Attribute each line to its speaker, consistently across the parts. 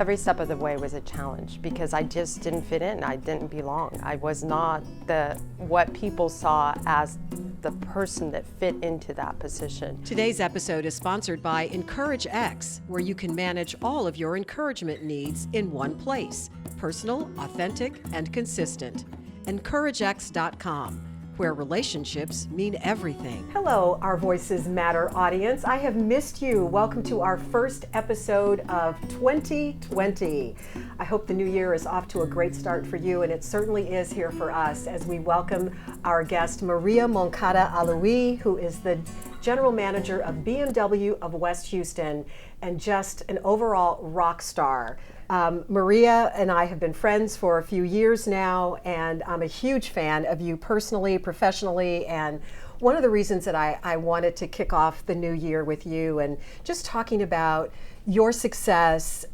Speaker 1: every step of the way was a challenge because I just didn't fit in. I didn't belong. I was not what people saw as the person that fit into that position.
Speaker 2: Today's episode is sponsored by Encourage X, where you can manage all of your encouragement needs in one place. Personal, authentic, and consistent. EncourageX.com, where relationships mean everything.
Speaker 3: Hello, Our Voices Matter audience. I have missed you. Welcome to our first episode of 2020. I hope the new year is off to a great start for you, and it certainly is here for us as we welcome our guest, Maria Moncada Alaoui, who is the General Manager of BMW of West Houston and just an overall rock star. Maria and I have been friends for a few years now, and I'm a huge fan of you personally, professionally, and one of the reasons that I wanted to kick off the new year with you and just talking about your success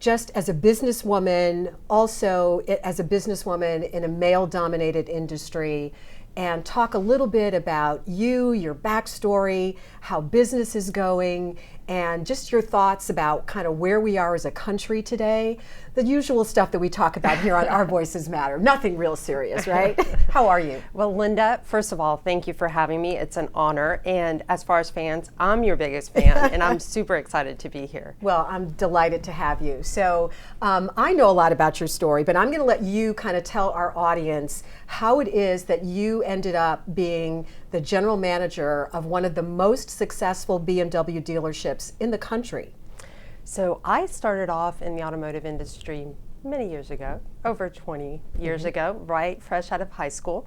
Speaker 3: just as a businesswoman, also as a businesswoman in a male-dominated industry, and talk a little bit about you, your backstory, how business is going, and just your thoughts about kind of where we are as a country today. The usual stuff that we talk about here on Our Voices Matter. Nothing real serious, right? How are you?
Speaker 1: Well, Linda, first of all, thank you for having me. It's an honor. And as far as fans, I'm your biggest fan, and I'm super excited to be here.
Speaker 3: Well, I'm delighted to have you. So I know a lot about your story, but I'm going to let you kind of tell our audience how it is that you ended up being the general manager of one of the most successful BMW dealerships in the country.
Speaker 1: So I started off in the automotive industry many years ago, over 20 years ago, right, fresh out of high school.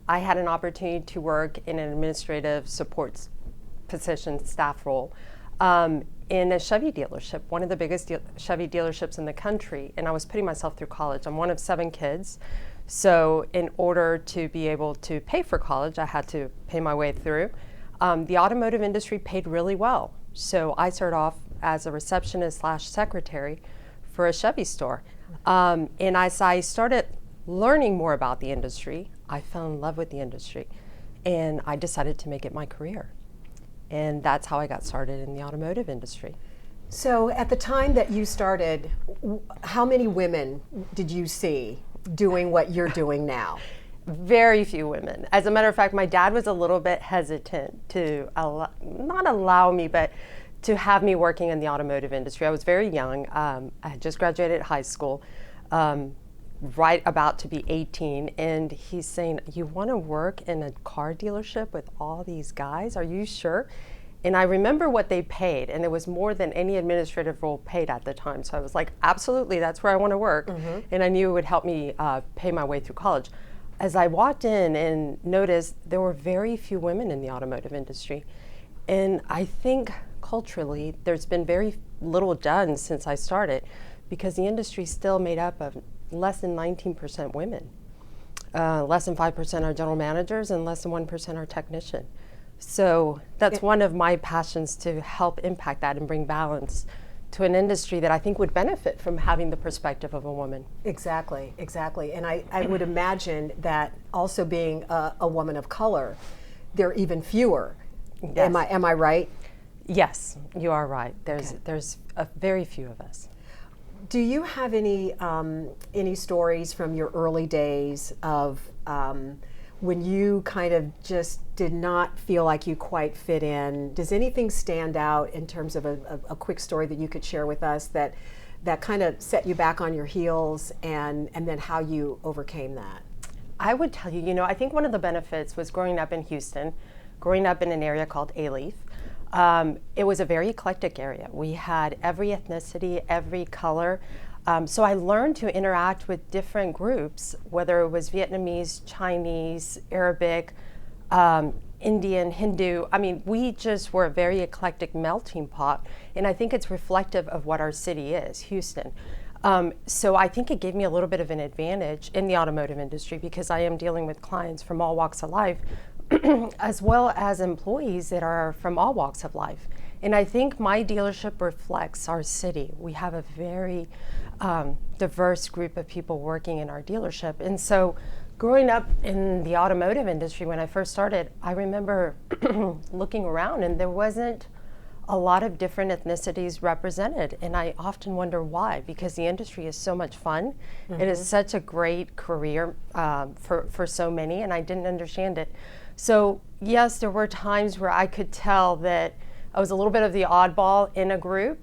Speaker 1: I had an opportunity to work in an administrative support position, staff role, in a Chevy dealership, one of the biggest Chevy dealerships in the country, and I was putting myself through college. I'm one of 7 kids. So in order to be able to pay for college, I had to pay my way through. The automotive industry paid really well. So I started off as a receptionist / secretary for a Chevy store. And as I started learning more about the industry, I fell in love with the industry. And I decided to make it my career. And that's how I got started in the automotive industry.
Speaker 3: So at the time that you started, how many women did you see doing what you're doing now?
Speaker 1: Very few women. As a matter of fact, my dad was a little bit hesitant to not allow me, but to have me working in the automotive industry. I was very young. I had just graduated high school, right about to be 18, and he's saying, "You want to work in a car dealership with all these guys? Are you sure?" And I remember what they paid, and it was more than any administrative role paid at the time. So I was like, absolutely, that's where I want to work. And I knew it would help me pay my way through college. As I walked in and noticed there were very few women in the automotive industry. And I think culturally, there's been very little done since I started because the industry is still made up of less than 19% women. Less than 5% are general managers and less than 1% are technician. So that's one of my passions, to help impact that and bring balance to an industry that I think would benefit from having the perspective of a woman.
Speaker 3: Exactly, exactly. And I would imagine that also being a woman of color, there are even fewer.
Speaker 1: Yes.
Speaker 3: Am I right?
Speaker 1: Yes, you are right. There's a very few of us.
Speaker 3: Do you have any stories from your early days of when you kind of just did not feel like you quite fit in? Does anything stand out in terms of a quick story that you could share with us that kind of set you back on your heels, and then how you overcame that?
Speaker 1: I would tell you, I think one of the benefits was growing up in Houston, growing up in an area called Alief. It was a very eclectic area. We had every ethnicity, every color. So I learned to interact with different groups, whether it was Vietnamese, Chinese, Arabic, Indian, Hindu. I mean, we just were a very eclectic melting pot, and I think it's reflective of what our city is, Houston. So I think it gave me a little bit of an advantage in the automotive industry because I am dealing with clients from all walks of life, as well as employees that are from all walks of life. And I think my dealership reflects our city. We have a very diverse group of people working in our dealership. And so growing up in the automotive industry, when I first started, I remember looking around and there wasn't a lot of different ethnicities represented, and I often wonder why, because the industry is so much fun. It is such a great career for so many, and I didn't understand it. So yes, there were times where I could tell that I was a little bit of the oddball in a group,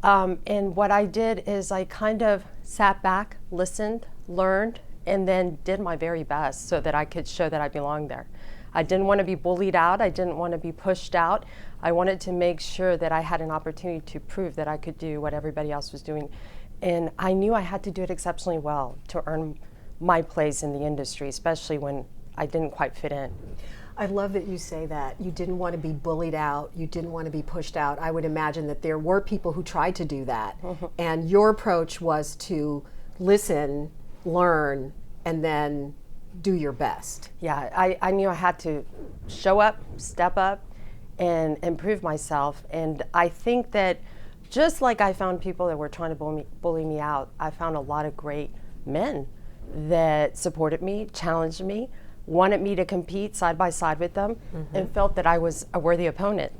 Speaker 1: and what I did is I kind of sat back, listened, learned, and then did my very best so that I could show that I belonged there. I didn't want to be bullied out. I didn't want to be pushed out. I wanted to make sure that I had an opportunity to prove that I could do what everybody else was doing. And I knew I had to do it exceptionally well to earn my place in the industry, especially when I didn't quite fit in.
Speaker 3: I love that you say that. You didn't want to be bullied out. You didn't want to be pushed out. I would imagine that there were people who tried to do that. And your approach was to listen, learn, and then do your best.
Speaker 1: Yeah, I knew I had to show up, step up, and improve myself. And I think that just like I found people that were trying to bully me out, I found a lot of great men that supported me, challenged me, wanted me to compete side by side with them, and felt that I was a worthy opponent.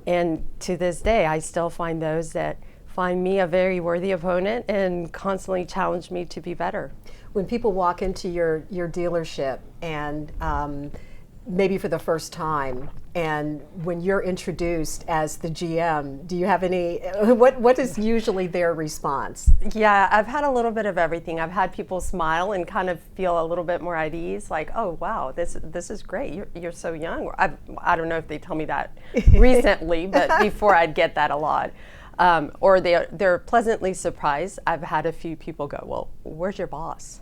Speaker 1: And to this day, I still find those that find me a very worthy opponent and constantly challenge me to be better.
Speaker 3: When people walk into your dealership and maybe for the first time, and when you're introduced as the GM, do you have any, what is usually their response?
Speaker 1: Yeah, I've had a little bit of everything. I've had people smile and kind of feel a little bit more at ease, like, oh wow, this is great, you're so young. I don't know if they tell me that recently, but before I'd get that a lot. Or they're pleasantly surprised. I've had a few people go, well, where's your boss?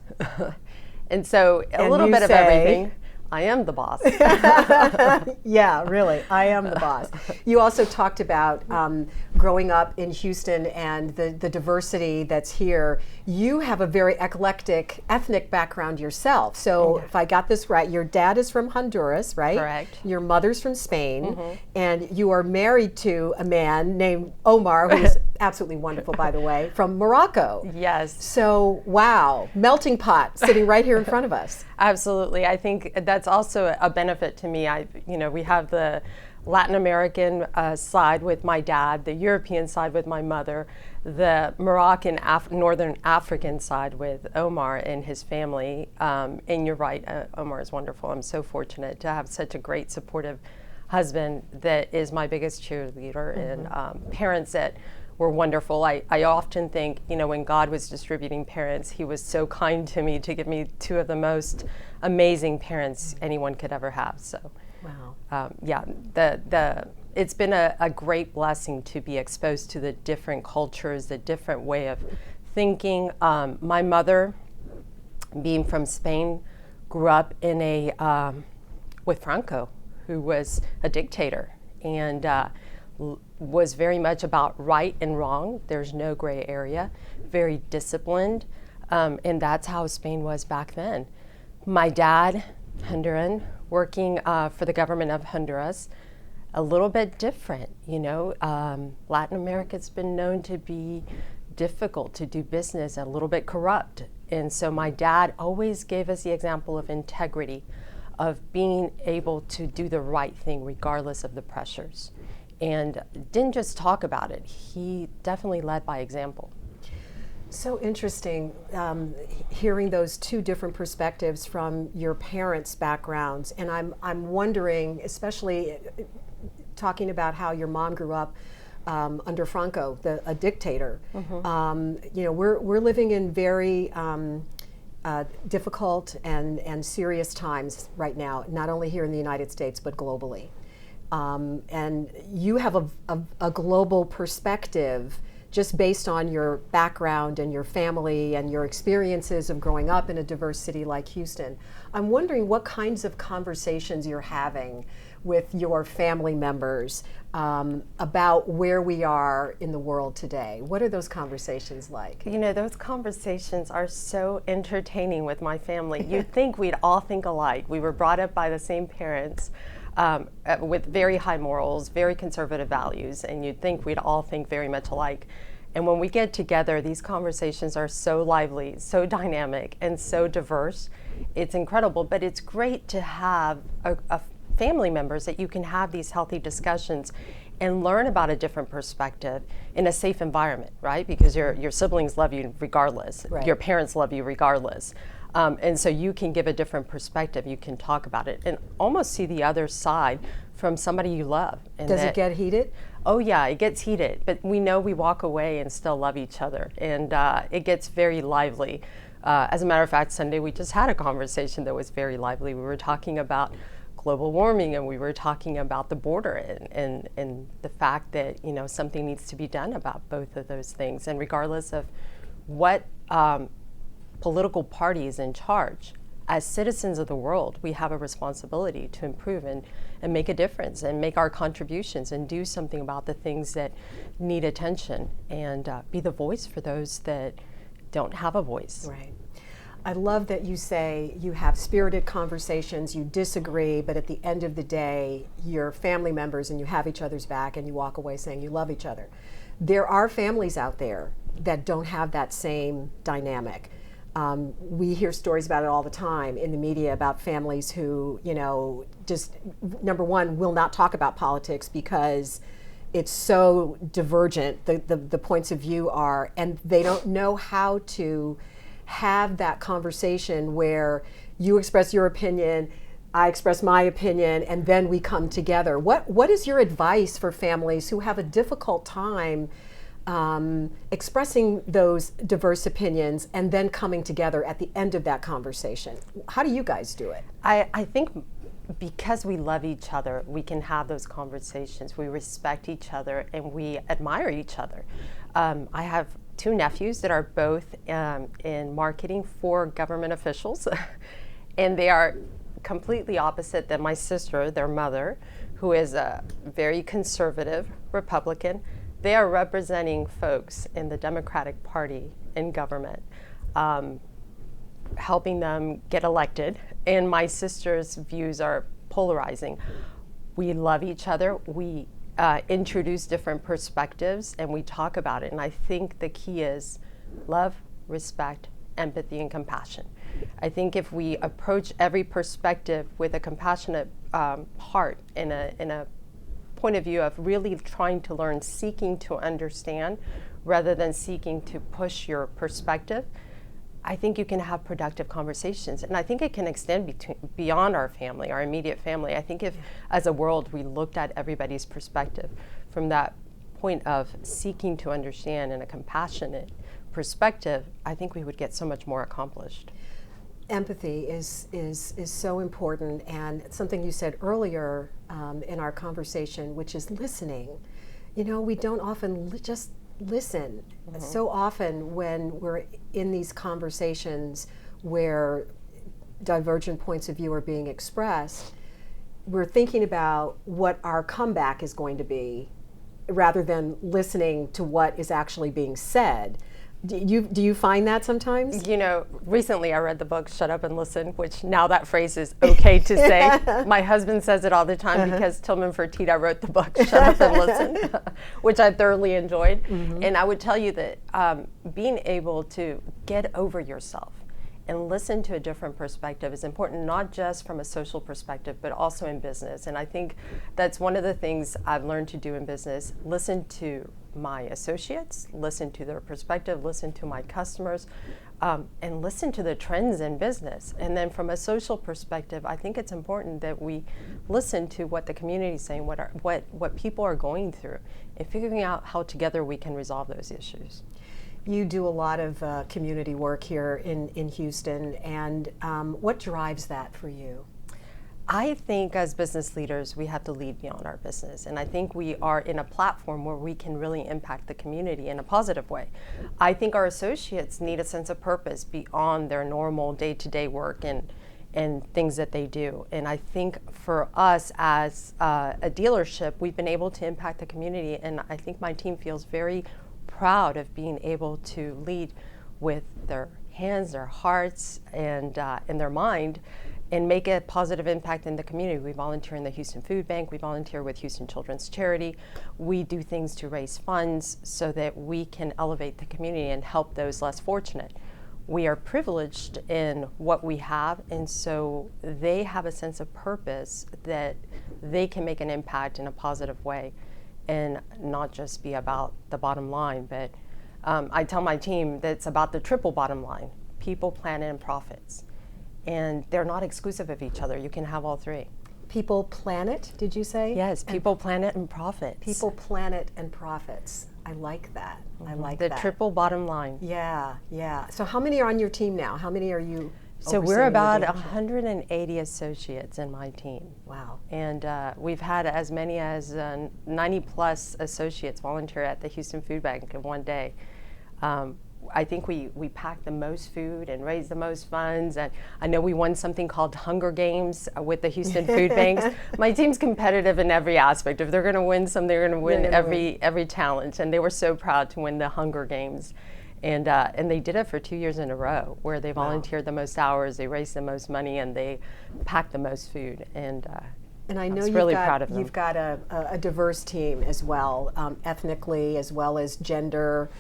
Speaker 1: And so a little bit of everything. I am the boss.
Speaker 3: Yeah, really, I am the boss. You also talked about growing up in Houston and the diversity that's here. You have a very eclectic ethnic background yourself. So if I got this right, your dad is from Honduras, right?
Speaker 1: Correct.
Speaker 3: Your mother's from Spain, and you are married to a man named Omar, who is absolutely wonderful, by the way, from Morocco.
Speaker 1: Yes.
Speaker 3: So, wow, melting pot sitting right here in front of us.
Speaker 1: Absolutely. I think that's also a benefit to me. We have the Latin American side with my dad, the European side with my mother, the Moroccan, Northern African side with Omar and his family. And you're right, Omar is wonderful. I'm so fortunate to have such a great, supportive husband that is my biggest cheerleader, and parents that were wonderful. I often think, when God was distributing parents, he was so kind to me to give me two of the most amazing parents anyone could ever have. So,
Speaker 3: wow.
Speaker 1: It's been a great blessing to be exposed to the different cultures, the different way of thinking. My mother, being from Spain, grew up in with Franco, who was a dictator, and was very much about right and wrong. There's no gray area, very disciplined, and that's how Spain was back then. My dad, Honduran, working for the government of Honduras, a little bit different, Latin America's been known to be difficult to do business, a little bit corrupt. And so my dad always gave us the example of integrity, of being able to do the right thing regardless of the pressures. And didn't just talk about it, he definitely led by example.
Speaker 3: So interesting, hearing those two different perspectives from your parents' backgrounds. And I'm wondering, especially talking about how your mom grew up under Franco, a dictator. We're living in very difficult and serious times right now, not only here in the United States, but globally. And you have a global perspective just based on your background and your family and your experiences of growing up in a diverse city like Houston. I'm wondering what kinds of conversations you're having with your family members about where we are in the world today. What are those conversations like?
Speaker 1: Those conversations are so entertaining with my family. You'd think we'd all think alike. We were brought up by the same parents. With very high morals, very conservative values, and you'd think we'd all think very much alike. And when we get together, these conversations are so lively, so dynamic, and so diverse. It's incredible, but it's great to have a family members that you can have these healthy discussions and learn about a different perspective in a safe environment, right? Because your siblings love you regardless.
Speaker 3: Right.
Speaker 1: Your parents love you regardless. And so you can give a different perspective. You can talk about it and almost see the other side from somebody you love. And
Speaker 3: Does it get heated?
Speaker 1: Oh yeah, it gets heated, but we know we walk away and still love each other, and it gets very lively. As a matter of fact, Sunday we just had a conversation that was very lively. We were talking about global warming, and we were talking about the border and the fact that, you know, something needs to be done about both of those things. And regardless of what political party is in charge, as citizens of the world, we have a responsibility to improve and make a difference and make our contributions and do something about the things that need attention, and be the voice for those that don't have a voice.
Speaker 3: Right. I love that you say you have spirited conversations, you disagree, but at the end of the day, you're family members and you have each other's back and you walk away saying you love each other. There are families out there that don't have that same dynamic. We hear stories about it all the time in the media about families who, you know, just, number one, will not talk about politics because it's so divergent, the points of view are, and they don't know how to have that conversation where you express your opinion, I express my opinion, and then we come together. What is your advice for families who have a difficult time expressing those diverse opinions and then coming together at the end of that conversation? How do you guys do it?
Speaker 1: I think because we love each other, we can have those conversations. We respect each other and we admire each other. I have two nephews that are both in marketing for government officials, and they are completely opposite than my sister, their mother, who is a very conservative Republican. They are representing folks in the Democratic Party in government, helping them get elected, and my sister's views are polarizing. We love each other. We introduce different perspectives and we talk about it. And I think the key is love, respect, empathy, and compassion. I think if we approach every perspective with a compassionate heart and a point of view of really trying to learn, seeking to understand, rather than seeking to push your perspective, I think you can have productive conversations. And I think it can extend beyond our family, our immediate family. I think if, as a world, we looked at everybody's perspective from that point of seeking to understand in a compassionate perspective, I think we would get so much more accomplished.
Speaker 3: Empathy is so important, and something you said earlier in our conversation, which is listening. You know, we don't often just listen. Mm-hmm. So often when we're in these conversations where divergent points of view are being expressed, we're thinking about what our comeback is going to be rather than listening to what is actually being said. Do you find that sometimes?
Speaker 1: You know, recently I read the book Shut Up and Listen, which now that phrase is okay to say. My husband says it all the time because Tillman Fertitta wrote the book Shut Up and Listen, which I thoroughly enjoyed. Mm-hmm. And I would tell you that being able to get over yourself and listen to a different perspective is important, not just from a social perspective, but also in business. And I think that's one of the things I've learned to do in business. Listen to my associates, listen to their perspective, listen to my customers, and listen to the trends in business. And then from a social perspective, I think it's important that we listen to what the community is saying, what people are going through, and figuring out how together we can resolve those issues.
Speaker 3: You do a lot of community work here in Houston, and what drives that for you?
Speaker 1: I think as business leaders, we have to lead beyond our business. And I think we are in a platform where we can really impact the community in a positive way. I think our associates need a sense of purpose beyond their normal day-to-day work and things that they do. And I think for us as a dealership, we've been able to impact the community. And I think my team feels very proud of being able to lead with their hands, their hearts, and their mind, and make a positive impact in the community. We volunteer in the Houston Food Bank, we volunteer with Houston Children's Charity, we do things to raise funds so that we can elevate the community and help those less fortunate. We are privileged in what we have, and so they have a sense of purpose that they can make an impact in a positive way. and not just be about the bottom line, but I tell my team that it's about the triple bottom line: people, planet, and profits. And they're not exclusive of each other. You can have all three.
Speaker 3: People, planet, did you say?
Speaker 1: Yes, people, planet, and profits.
Speaker 3: People, planet, and profits. I like that. I like
Speaker 1: the
Speaker 3: that.
Speaker 1: triple bottom line.
Speaker 3: Yeah, yeah. So how many are on your team now? How many are you
Speaker 1: So
Speaker 3: overseeing
Speaker 1: we're
Speaker 3: in the
Speaker 1: about
Speaker 3: dealership?
Speaker 1: 180 associates in my team.
Speaker 3: Wow.
Speaker 1: And we've had as many as 90 plus associates volunteer at the Houston Food Bank in one day. I think we packed the most food and raised the most funds. And I know we won something called Hunger Games with the Houston Food Banks. My team's competitive in every aspect. If they're going to win some, they're going to win every challenge. And they were so proud to win the Hunger Games. And they did it for 2 years in a row, where they volunteered the most hours, they raised the most money, and they packed the most food. And
Speaker 3: I know
Speaker 1: was really proud of
Speaker 3: you've
Speaker 1: them.
Speaker 3: got a diverse team as well, ethnically as well as gender.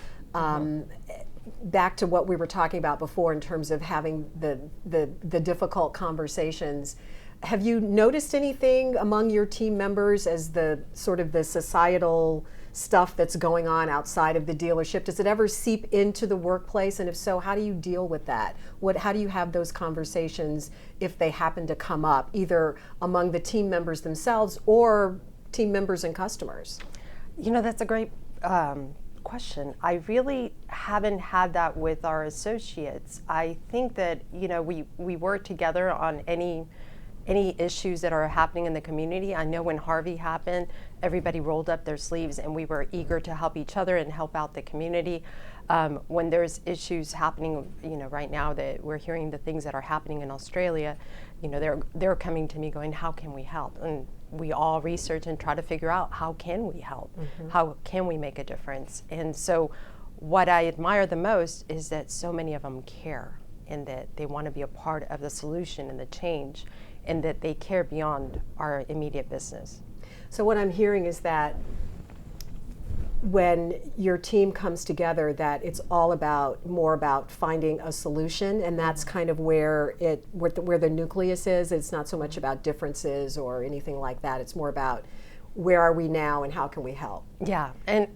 Speaker 3: Back to what we were talking about before in terms of having the difficult conversations. Have you noticed anything among your team members as the sort of the societal stuff that's going on outside of the dealership? Does it ever seep into the workplace? And if so, how do you deal with that? How do you have those conversations if they happen to come up, either among the team members themselves or team members and customers?
Speaker 1: You know, that's a great question. I really haven't had that with our associates. I think that, you know, we work together on any issues that are happening in the community. I know when Harvey happened, everybody rolled up their sleeves and we were eager to help each other and help out the community. When there's issues happening, you know, right now that we're hearing the things that are happening in Australia, you know, they're coming to me going, how can we help? And we all research and try to figure out, how can we help? How can we make a difference? And so what I admire the most is that so many of them care, and that they want to be a part of the solution and the change, and that they care beyond our immediate business.
Speaker 3: So what I'm hearing is that when your team comes together, that it's all more about finding a solution, and that's kind of where the nucleus is. It's not so much about differences or anything like that. It's more about where are we now and how can we help?
Speaker 1: Yeah, and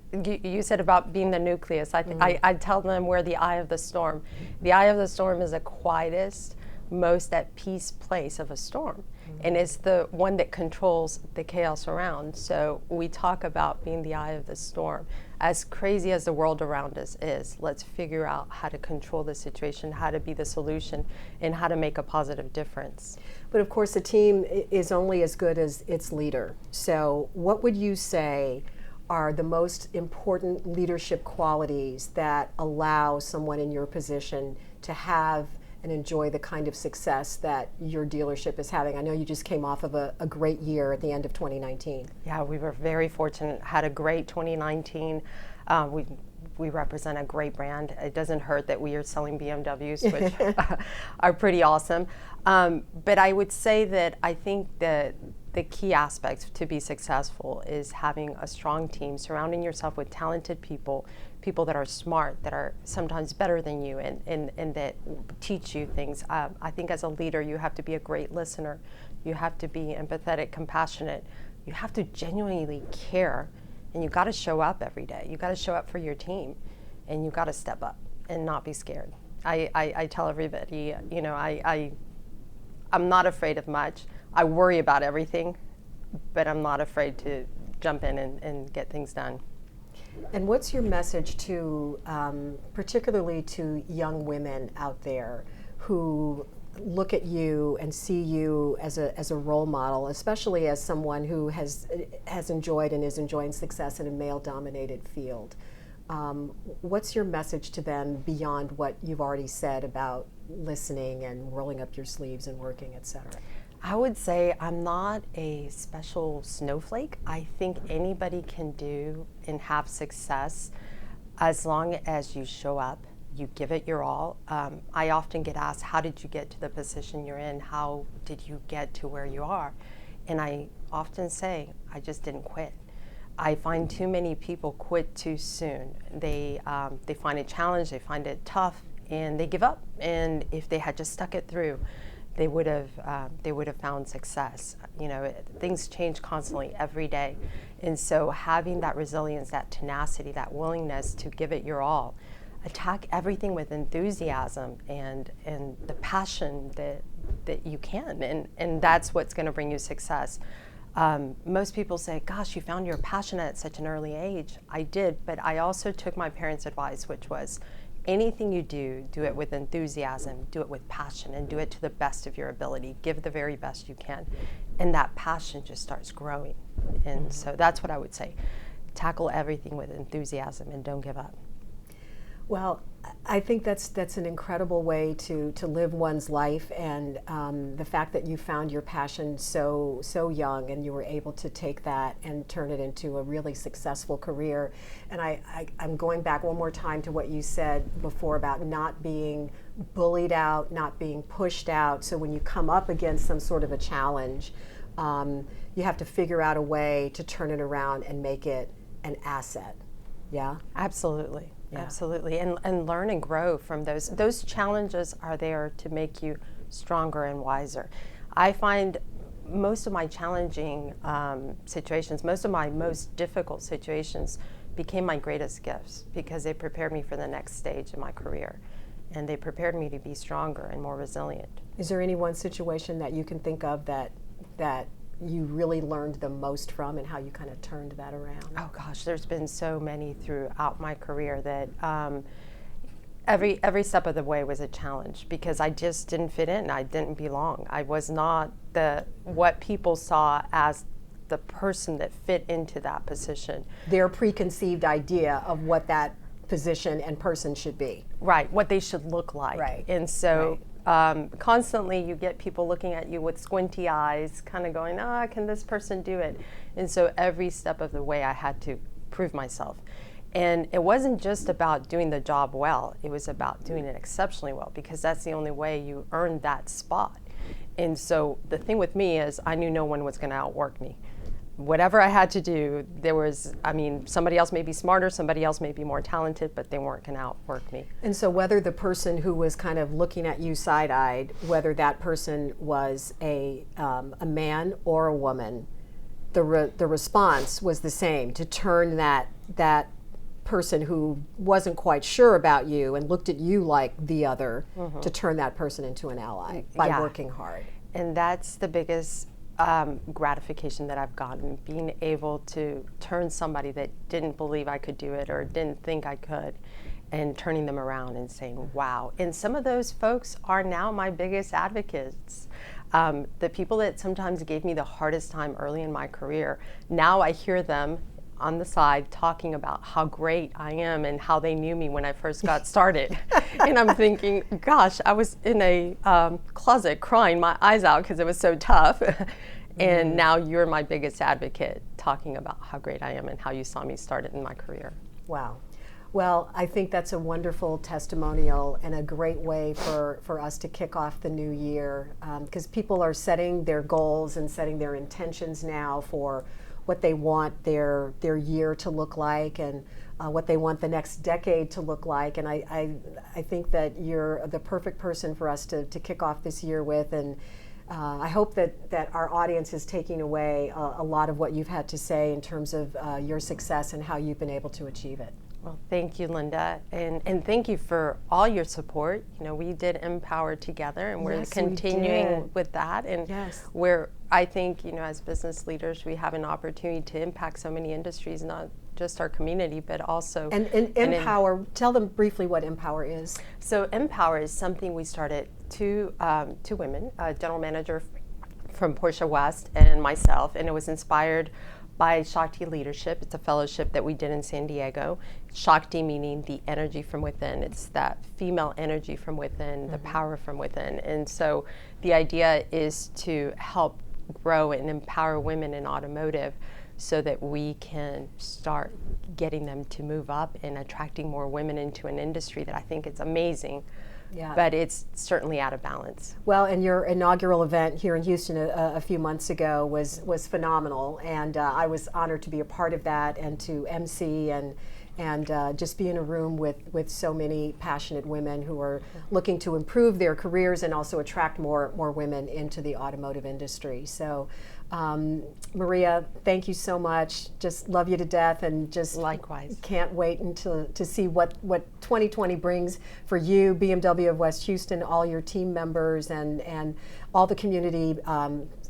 Speaker 1: you said about being the nucleus. I tell them we're the eye of the storm. The eye of the storm is the quietest, most at peace place of a storm. And it's the one that controls the chaos around. So we talk about being the eye of the storm. As crazy as the world around us is, let's figure out how to control the situation, how to be the solution, and how to make a positive difference.
Speaker 3: But of course, the team is only as good as its leader. So what would you say are the most important leadership qualities that allow someone in your position to have and enjoy the kind of success that your dealership is having? I know you just came off of a great year at the end of 2019.
Speaker 1: Yeah, we were very fortunate, had a great 2019. We represent a great brand. It doesn't hurt that we are selling BMWs, which are pretty awesome. But I would say that I think that the key aspects to be successful is having a strong team, surrounding yourself with talented people that are smart, that are sometimes better than you, and that teach you things. I think as a leader, you have to be a great listener. You have to be empathetic, compassionate. You have to genuinely care, and you've got to show up every day. You've got to show up for your team, and you've got to step up and not be scared. I tell everybody, you know, I'm not afraid of much. I worry about everything, but I'm not afraid to jump in and get things done.
Speaker 3: And what's your message to, particularly to young women out there who look at you and see you as a role model, especially as someone who has enjoyed and is enjoying success in a male-dominated field? What's your message to them beyond what you've already said about listening and rolling up your sleeves and working, et cetera?
Speaker 1: I would say I'm not a special snowflake. I think anybody can do and have success as long as you show up, you give it your all. I often get asked, how did you get to the position you're in? How did you get to where you are? And I often say, I just didn't quit. I find too many people quit too soon. They find it challenging, they find it tough, and they give up. And if they had just stuck it through, they would have found success. You know, things change constantly every day, and so having that resilience, that tenacity, that willingness to give it your all, attack everything with enthusiasm and the passion that you can, and that's what's going to bring you success. Most people say, gosh, you found your passion at such an early age. I did, but I also took my parents' advice, which was, anything you do, do it with enthusiasm, do it with passion, and do it to the best of your ability. Give the very best you can. And that passion just starts growing. And so that's what I would say. Tackle everything with enthusiasm and don't give up.
Speaker 3: Well, I think that's an incredible way to live one's life, and the fact that you found your passion so young, and you were able to take that and turn it into a really successful career. And I'm going back one more time to what you said before about not being bullied out, not being pushed out. So when you come up against some sort of a challenge, you have to figure out a way to turn it around and make it an asset. Yeah?
Speaker 1: Absolutely.
Speaker 3: Yeah.
Speaker 1: Absolutely, and learn and grow from those. Those challenges are there to make you stronger and wiser. I find most of my challenging situations, most of my most difficult situations became my greatest gifts, because they prepared me for the next stage in my career, and they prepared me to be stronger and more resilient.
Speaker 3: Is there any one situation that you can think of that you really learned the most from, and how you kind of turned that around?
Speaker 1: Oh gosh, there's been so many throughout my career that every step of the way was a challenge, because I just didn't fit in. I didn't belong. I was not what people saw as the person that fit into that position.
Speaker 3: Their preconceived idea of what that position and person should be.
Speaker 1: Right, what they should look like.
Speaker 3: Right.
Speaker 1: And so constantly you get people looking at you with squinty eyes, kind of going, can this person do it? And so every step of the way I had to prove myself. And it wasn't just about doing the job well, it was about doing it exceptionally well, because that's the only way you earn that spot. And so the thing with me is, I knew no one was going to outwork me. Whatever I had to do, somebody else may be smarter, somebody else may be more talented, but they weren't going to outwork me.
Speaker 3: And so whether the person who was kind of looking at you side-eyed, whether that person was a man or a woman, the response was the same, to turn that person who wasn't quite sure about you and looked at you like the other, to turn that person into an ally by working hard.
Speaker 1: And that's the biggest gratification that I've gotten, being able to turn somebody that didn't believe I could do it or didn't think I could, and turning them around and saying, wow. And some of those folks are now my biggest advocates. The people that sometimes gave me the hardest time early in my career, now I hear them on the side talking about how great I am and how they knew me when I first got started. And I'm thinking, gosh, I was in a closet crying my eyes out because it was so tough. And now you're my biggest advocate, talking about how great I am and how you saw me start it in my career.
Speaker 3: Wow. Well, I think that's a wonderful testimonial and a great way for us to kick off the new year, because people are setting their goals and setting their intentions now for what they want their year to look like, and what they want the next decade to look like. And I think that you're the perfect person for us to kick off this year with. And I hope that our audience is taking away a lot of what you've had to say in terms of your success and how you've been able to achieve it.
Speaker 1: Well, thank you, Linda, and thank you for all your support. You know, we did Empower together, and we're continuing with that. And I think, you know, as business leaders, we have an opportunity to impact so many industries, not just our community, but also.
Speaker 3: And Empower, tell them briefly what Empower is.
Speaker 1: So Empower is something we started, two women, a general manager from Porsche West and myself, and it was inspired by Shakti Leadership. It's a fellowship that we did in San Diego. Shakti meaning the energy from within. It's that female energy from within, the power from within. And so the idea is to help grow and empower women in automotive so that we can start getting them to move up and attracting more women into an industry that I think is amazing. Yeah. But it's certainly out of balance.
Speaker 3: Well, and your inaugural event here in Houston a few months ago was phenomenal, and I was honored to be a part of that and to MC and just be in a room with so many passionate women who are looking to improve their careers and also attract more women into the automotive industry. So Maria, thank you so much. Just love you to death, and just
Speaker 1: likewise
Speaker 3: can't wait to see what 2020 brings for you, BMW of West Houston, all your team members, and all the community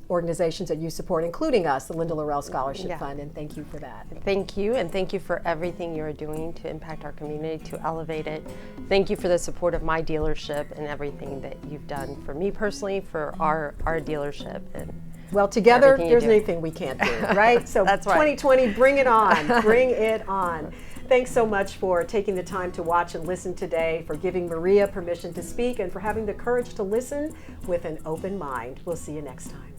Speaker 3: organizations that you support, including us, the Linda Lorelle Scholarship Fund, and thank you for that.
Speaker 1: Thank you, and thank you for everything you're doing to impact our community, to elevate it. Thank you for the support of my dealership and everything that you've done for me personally, for our dealership. And
Speaker 3: well, together, there's anything we can't do, right? So
Speaker 1: that's right.
Speaker 3: 2020, bring it on, bring it on. Thanks so much for taking the time to watch and listen today, for giving Maria permission to speak, and for having the courage to listen with an open mind. We'll see you next time.